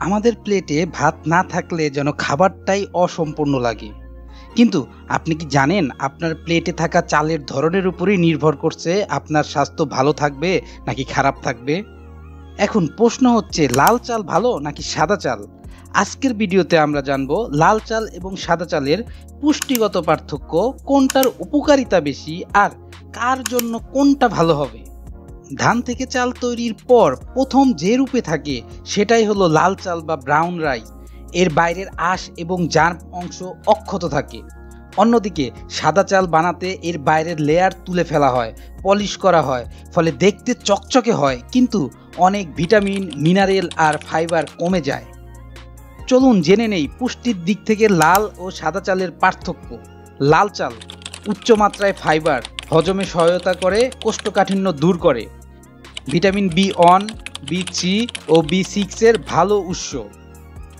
আমাদের প্লেটে ভাত না থাকলে যেন খাবারটাই অসম্পূর্ণ লাগে। কিন্তু আপনি কি জানেন আপনার প্লেটে থাকা চালের ধরনের উপরেই নির্ভর করছে আপনার স্বাস্থ্য ভালো থাকবে নাকি খারাপ থাকবে? এখন প্রশ্ন হচ্ছে, লাল চাল ভালো নাকি সাদা চাল? আজকের ভিডিওতে আমরা জানবো লাল চাল এবং সাদা চালের পুষ্টিগত পার্থক্য, কোনটার উপকারিতা বেশি আর কার জন্য কোনটা ভালো হবে। ধান থেকে চাল তৈরির পর প্রথম যে রূপে থাকে সেটাই হলো লাল চাল বা ব্রাউন রাইস। এর বাইরের আঁশ এবং জার্ম অংশ অক্ষত থাকে। অন্যদিকে সাদা চাল বানাতে এর বাইরের লেয়ার তুলে ফেলা হয়, পলিশ করা হয়, ফলে দেখতে চকচকে হয়, কিন্তু অনেক ভিটামিন, মিনারেল আর ফাইবার কমে যায়। চলুন জেনে নেই পুষ্টির দিক থেকে লাল ও সাদা চালের পার্থক্য। লাল চাল উচ্চ মাত্রায় ফাইবার, হজমে সহায়তা করে, কোষ্ঠকাঠিন্য দূর করে। ভিটামিন বি1, বি3 ও বি6 এর ভালো উৎস।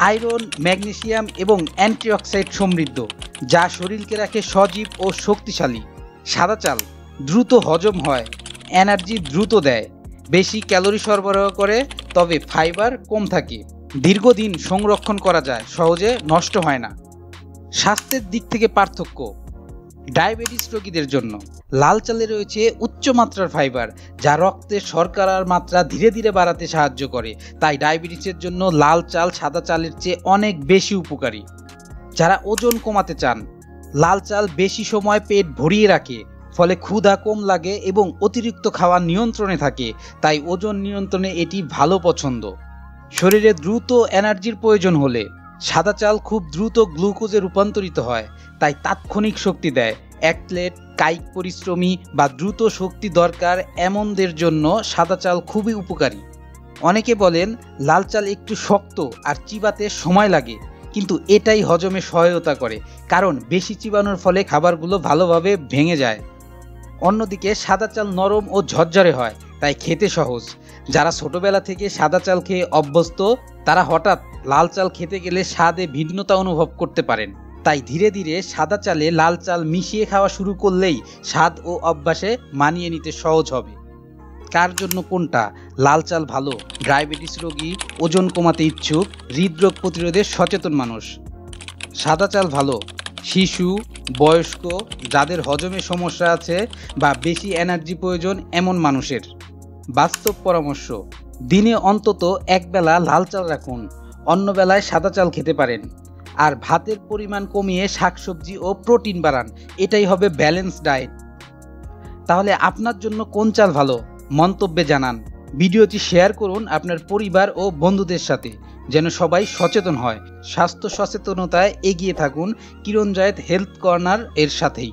আয়রন, ম্যাগনেসিয়াম এবং অ্যান্টিঅক্সিডেন্ট সমৃদ্ধ, যা শরীরকে রাখে সজীব ও শক্তিশালী। সাদা চাল দ্রুত হজম হয়, এনার্জি দ্রুত দেয়, বেশি ক্যালোরি সরবরাহ করে, তবে ফাইবার কম থাকে। দীর্ঘদিন সংরক্ষণ করা যায়, সহজে নষ্ট হয় না। স্বাস্থ্যের দিক থেকে পার্থক্য। ডায়াবেটিস রোগীদের জন্য লাল চালে রয়েছে উচ্চমাত্রার ফাইবার, যা রক্তে শর্করার মাত্রা ধীরে ধীরে বাড়াতে সাহায্য করে। তাই ডায়াবেটিসের জন্য লাল চাল সাদা চালের চেয়ে অনেক বেশি উপকারী। যারা ওজন কমাতে চান, লাল চাল বেশি সময় পেট ভরিয়ে রাখে, ফলে ক্ষুধা কম লাগে এবং অতিরিক্ত খাওয়া নিয়ন্ত্রণে থাকে। তাই ওজন নিয়ন্ত্রণে এটি ভালো পছন্দ। শরীরে দ্রুত এনার্জির প্রয়োজন হলে সাদা চাল খুব দ্রুত গ্লুকোজে রূপান্তরিত হয়, তাই তাৎক্ষণিক শক্তি দেয়। অ্যাথলেট, কায়িক পরিশ্রমী বা দ্রুত শক্তি দরকার এমনদের জন্য সাদা চাল খুবই উপকারী। অনেকে বলেন লাল চাল একটু শক্ত আর চিবাতে সময় লাগে, কিন্তু এটাই হজমে সহায়তা করে, কারণ বেশি চিবানোর ফলে খাবারগুলো ভালোভাবে ভেঙে যায়। অন্যদিকে সাদা চাল নরম ও ঝরঝরে হয়, তাই খেতে সহজ। যারা ছোটবেলা থেকে সাদা চাল খেয়ে অভ্যস্ত, তারা হঠাৎ লাল চাল খেতে গেলে স্বাদে ভিন্নতা অনুভব করতে পারেন। তাই ধীরে ধীরে সাদা চালে লাল চাল মিশিয়ে খাওয়া শুরু করলেই স্বাদ ও অভ্যাসে মানিয়ে নিতে সহজ হবে। কার জন্য কোনটা? লাল চাল ভালো ডায়াবেটিস রোগী, ওজন কমাতে ইচ্ছুক, হৃদরোগ প্রতিরোধে সচেতন মানুষ। সাদা চাল ভালো শিশু, বয়স্ক, যাদের হজমে সমস্যা আছে বা বেশি এনার্জি প্রয়োজন এমন মানুষের। বাস্তব পরামর্শ: দিনে অন্তত একবেলা লাল চাল রাখুন, অন্য বেলায় সাদা চাল খেতে পারেন। আর ভাতের পরিমাণ কমিয়ে শাকসবজি ও প্রোটিন বাড়ান, এটাই হবে ব্যালেন্স ডায়েট। তাহলে আপনার জন্য কোন চাল ভালো? মন্তব্যে জানান। ভিডিওটি শেয়ার করুন আপনার পরিবার ও বন্ধুদের সাথে, যেন সবাই সচেতন হয়। স্বাস্থ্য সচেতনতায় এগিয়ে থাকুন কিরণ জায়েদ হেলথ কর্নার এর সাথেই।